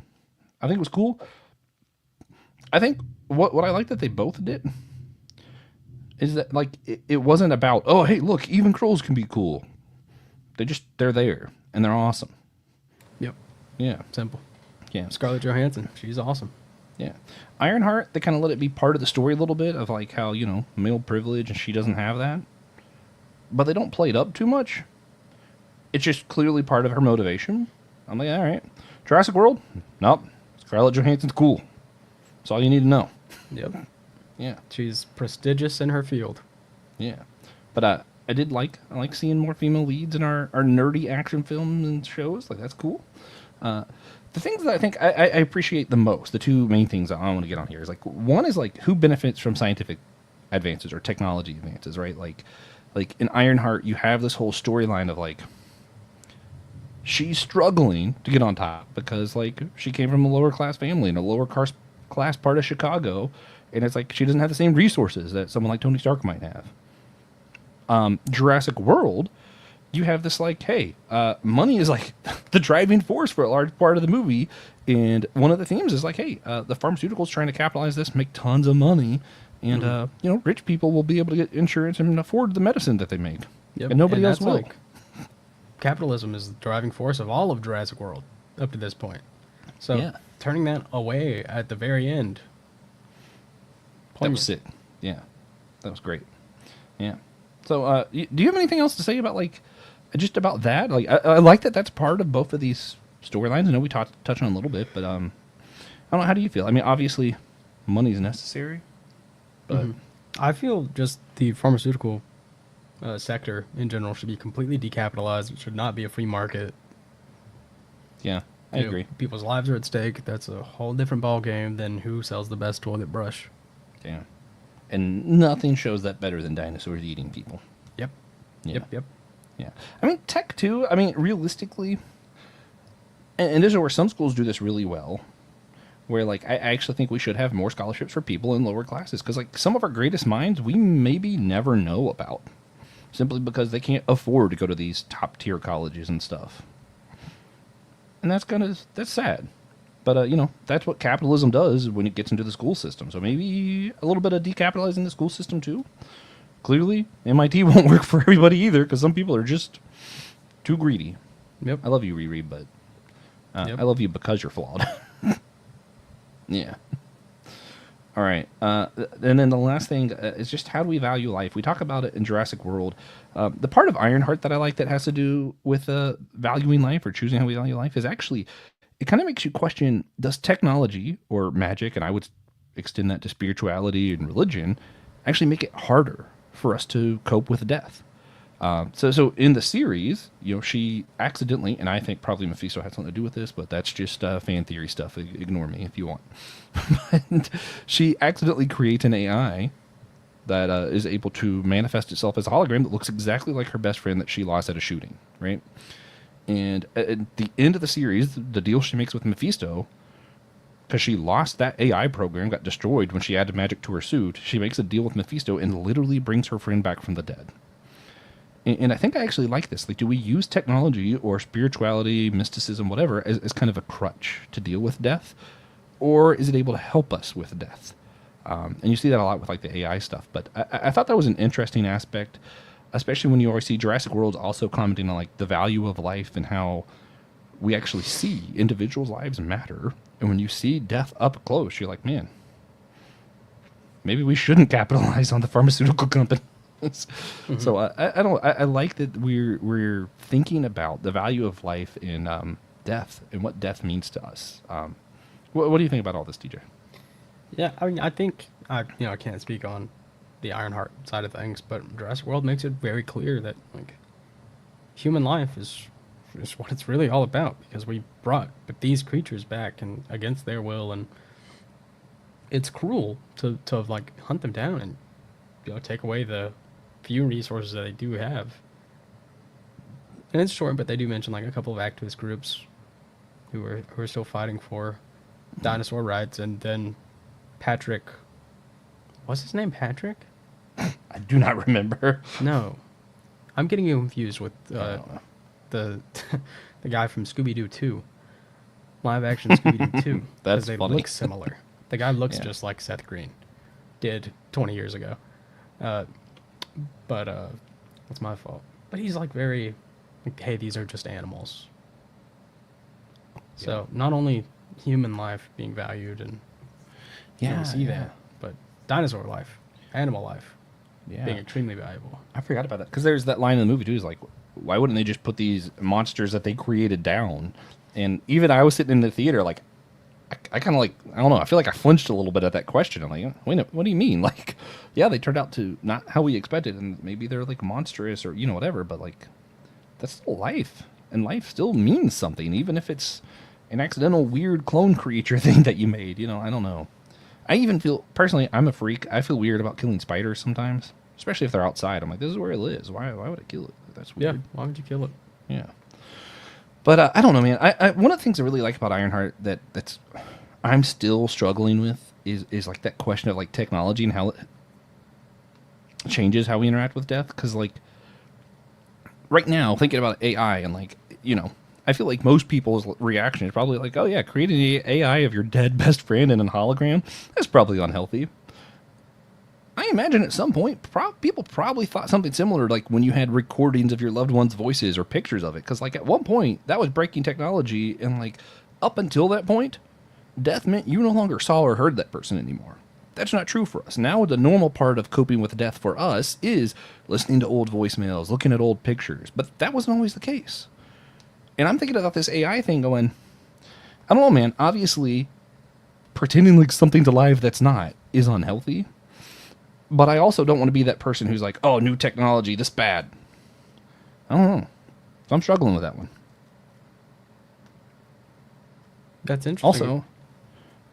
I think it was cool. I think what I like that they both did is that, like, it wasn't about, oh, hey, look, even Krolls can be cool. They're there, and they're awesome. Yep. Yeah. Simple. Yeah. Scarlett Johansson, she's awesome. Yeah. Ironheart, they kind of let it be part of the story a little bit of, like, how, male privilege, and she doesn't have that. But they don't play it up too much. It's just clearly part of her motivation. I'm like, all right. Jurassic World? Nope. Scarlett Johansson's cool. That's all you need to know. Yep. Yeah. She's prestigious in her field. Yeah. But I like seeing more female leads in our nerdy action films and shows. Like, that's cool. The things that I think I appreciate the most, the two main things I want to get on here is, like, one is, like, who benefits from scientific advances or technology advances, right? Like in Ironheart, you have this whole storyline of, like, she's struggling to get on top because, like, she came from a lower class family in a lower class part of Chicago, and it's like she doesn't have the same resources that someone like Tony Stark might have. Jurassic World, you have this, like, hey, money is, like, the driving force for a large part of the movie, and one of the themes is, like, hey, the pharmaceuticals trying to capitalize this, make tons of money, and rich people will be able to get insurance and afford the medicine that they make. Yep. And nobody else will. Like, capitalism is the driving force of all of Jurassic World up to this point. So turning that away at the very end. That was sick. Yeah. That was great. Yeah. So, do you have anything else to say about, like, just about that? Like, I like that that's part of both of these storylines. I know we touched on it a little bit, but I don't know. How do you feel? I mean, obviously, money's necessary, but I feel just the pharmaceutical sector in general should be completely decapitalized. It should not be a free market. Yeah, I agree. People's lives are at stake. That's a whole different ball game than who sells the best toilet brush. Yeah. And nothing shows that better than dinosaurs eating people. Yep. Yeah. Yep. Yeah. I mean, tech, too. I mean, realistically, and this is where some schools do this really well, where, like, I actually think we should have more scholarships for people in lower classes. Because, like, some of our greatest minds we maybe never know about, simply because they can't afford to go to these top-tier colleges and stuff. And that's sad. But, that's what capitalism does when it gets into the school system. So maybe a little bit of decapitalizing the school system, too. Clearly, MIT won't work for everybody either, because some people are just too greedy. Yep. I love you, Riri, but I love you because you're flawed. Yeah. All right. And then the last thing is just how do we value life? We talk about it in Jurassic World. The part of Ironheart that I like that has to do with valuing life or choosing how we value life is actually, it kind of makes you question, does technology or magic, and I would extend that to spirituality and religion, actually make it harder for us to cope with death? So in the series, she accidentally, and I think probably Mephisto had something to do with this, but that's just fan theory stuff. Ignore me if you want. But she accidentally creates an AI that is able to manifest itself as a hologram that looks exactly like her best friend that she lost at a shooting, right? And at the end of the series, the deal she makes with Mephisto, because she lost that AI program, got destroyed when she added magic to her suit, she makes a deal with Mephisto and literally brings her friend back from the dead. And I think I actually like this. Like, do we use technology or spirituality, mysticism, whatever, as kind of a crutch to deal with death? Or is it able to help us with death? And you see that a lot with, like, the AI stuff. But I thought that was an interesting aspect, especially when you always see Jurassic World also commenting on, like, the value of life and how we actually see individuals' lives matter. And when you see death up close, you're like, man, maybe we shouldn't capitalize on the pharmaceutical company. Mm-hmm. So I like that we're thinking about the value of life in death and what death means to us. What do you think about all this, TJ? Yeah, I mean, I think I can't speak on the Ironheart side of things, but Jurassic World makes it very clear that like human life is what it's really all about, because we brought these creatures back and against their will, and it's cruel to like hunt them down and take away the few resources that they do have. And it's short, but they do mention like a couple of activist groups who are still fighting for dinosaur rights. And then Patrick, what's his name? Patrick? I do not remember. No, I'm getting you confused with the guy from Scooby-Doo 2, live action Scooby-Doo 2. That's they funny. look similar. The guy looks just like Seth Green did 20 years ago. But that's my fault. But he's like very, like, hey, these are just animals. So not only human life being valued, and we see that, but dinosaur life, animal life, being extremely valuable. I forgot about that, because there's that line in the movie too. Is like, why wouldn't they just put these monsters that they created down? And even I was sitting in the theater, like, I kind of like, I don't know, I feel like I flinched a little bit at that question. I'm like, wait, what do you mean? Like, yeah, they turned out to not how we expected, and maybe they're like monstrous or, whatever, but like, that's still life, and life still means something, even if it's an accidental weird clone creature thing that you made, I don't know. I even feel, personally, I'm a freak. I feel weird about killing spiders sometimes, especially if they're outside. I'm like, this is where it lives. Why would I kill it? That's weird. Yeah, why would you kill it? Yeah. But I don't know, man. I one of the things I really like about Ironheart that's I'm still struggling with is like that question of like technology and how it changes how we interact with death. Because like right now, thinking about AI and like I feel like most people's reaction is probably like, oh yeah, creating an AI of your dead best friend in a hologram, that's probably unhealthy. I imagine at some point, people probably thought something similar, like when you had recordings of your loved one's voices or pictures of it. Because, like, at one point, that was breaking technology. And, like, up until that point, death meant you no longer saw or heard that person anymore. That's not true for us. Now, the normal part of coping with death for us is listening to old voicemails, looking at old pictures. But that wasn't always the case. And I'm thinking about this AI thing going, I don't know, man. Obviously, pretending like something's alive that's not is unhealthy. But I also don't want to be that person who's like, oh, new technology, this bad. I don't know. So I'm struggling with that one. That's interesting.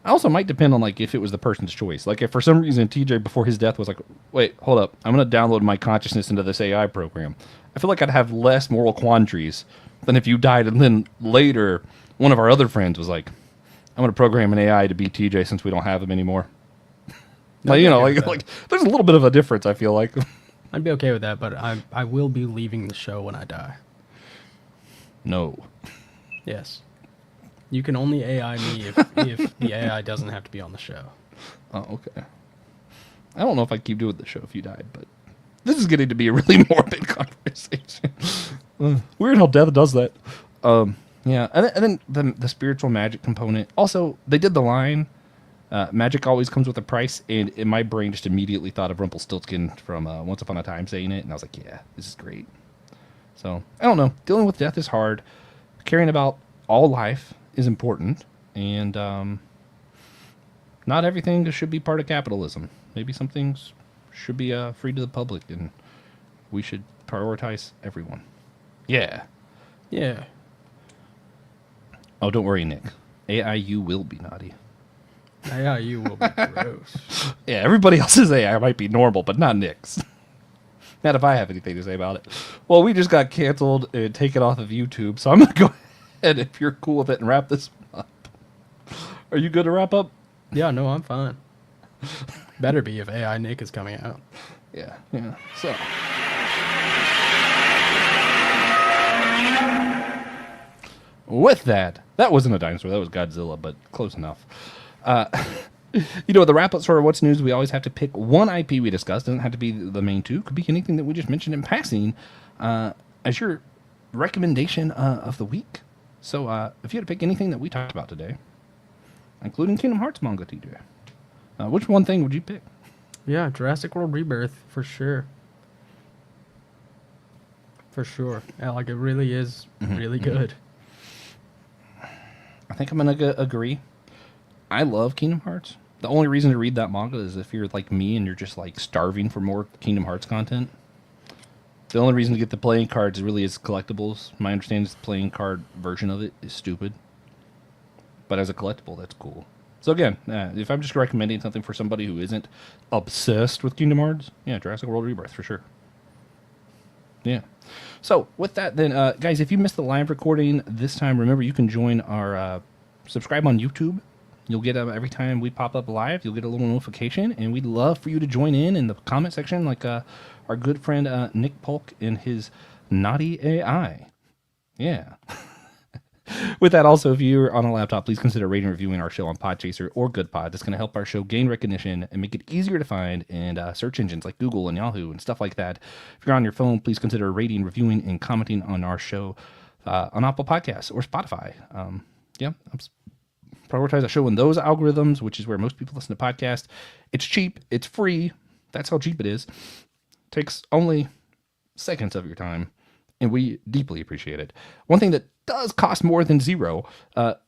I also might depend on like if it was the person's choice. Like if for some reason TJ before his death was like, wait, hold up, I'm going to download my consciousness into this AI program. I feel like I'd have less moral quandaries than if you died and then later one of our other friends was like, I'm going to program an AI to be TJ since we don't have him anymore. Like, like there's a little bit of a difference, I feel like. I'd be okay with that, but I will be leaving the show when I die. No. Yes. You can only AI me if the AI doesn't have to be on the show. Oh, okay. I don't know if I'd keep doing the show if you died, but this is getting to be a really morbid conversation. Weird how death does that. Yeah, and then the spiritual magic component. Also, they did the line Magic always comes with a price, and in my brain just immediately thought of Rumpelstiltskin from Once Upon a Time saying it, and I was like, yeah, this is great. So, I don't know. Dealing with death is hard. Caring about all life is important, and not everything should be part of capitalism. Maybe some things should be free to the public, and we should prioritize everyone. Yeah. Yeah. Oh, don't worry, Nick. AIU will be naughty. AIU will be gross. Yeah, everybody else's AI might be normal, but not Nick's. Not if I have anything to say about it. Well, we just got canceled and taken off of YouTube, so I'm going to go ahead, if you're cool with it, and wrap this up. Are you good to wrap up? Yeah, no, I'm fine. Better be if AI Nick is coming out. Yeah, yeah. So. With that wasn't a dinosaur, that was Godzilla, but close enough. The wrap-up sort of what's news, we always have to pick one IP we discuss. Doesn't have to be the main two. Could be anything that we just mentioned in passing as your recommendation of the week. So if you had to pick anything that we talked about today, including Kingdom Hearts manga, TJ, which one thing would you pick? Yeah, Jurassic World Rebirth, for sure. For sure. Yeah, like, it really is really good. I think I'm going to agree. I love Kingdom Hearts. The only reason to read that manga is if you're like me and you're just like starving for more Kingdom Hearts content. The only reason to get the playing cards really is collectibles. My understanding is the playing card version of it is stupid. But as a collectible, that's cool. So again, if I'm just recommending something for somebody who isn't obsessed with Kingdom Hearts, yeah, Jurassic World Rebirth for sure. Yeah. So with that, then, guys, if you missed the live recording this time, remember you can join our subscribe on YouTube. You'll get every time we pop up live, you'll get a little notification, and we'd love for you to join in the comment section, like our good friend Nick Polk and his naughty AI. Yeah. With that, also, if you're on a laptop, please consider rating and reviewing our show on Podchaser or GoodPod. That's going to help our show gain recognition and make it easier to find in search engines like Google and Yahoo and stuff like that. If you're on your phone, please consider rating, reviewing, and commenting on our show on Apple Podcasts or Spotify. Prioritize our show in those algorithms, which is where most people listen to podcasts. It's cheap. It's free. That's how cheap it is. Takes only seconds of your time, and we deeply appreciate it. One thing that does cost more than zero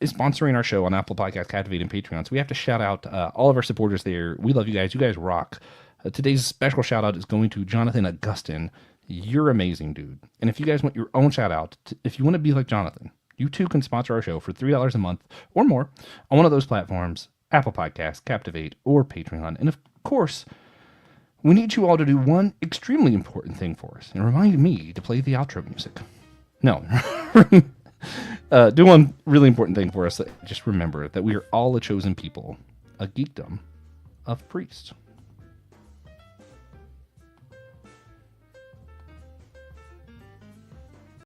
is sponsoring our show on Apple Podcasts, Captivate, and Patreon. So we have to shout out all of our supporters there. We love you guys. You guys rock. Today's special shout out is going to Jonathan Augustin. You're amazing, dude. And if you guys want your own shout out, if you want to be like Jonathan, you too can sponsor our show for $3 a month or more on one of those platforms, Apple Podcasts, Captivate, or Patreon. And of course, we need you all to do one extremely important thing for us and remind me to play the outro music. No. Do one really important thing for us. Just remember that we are all a chosen people, a geekdom of priests.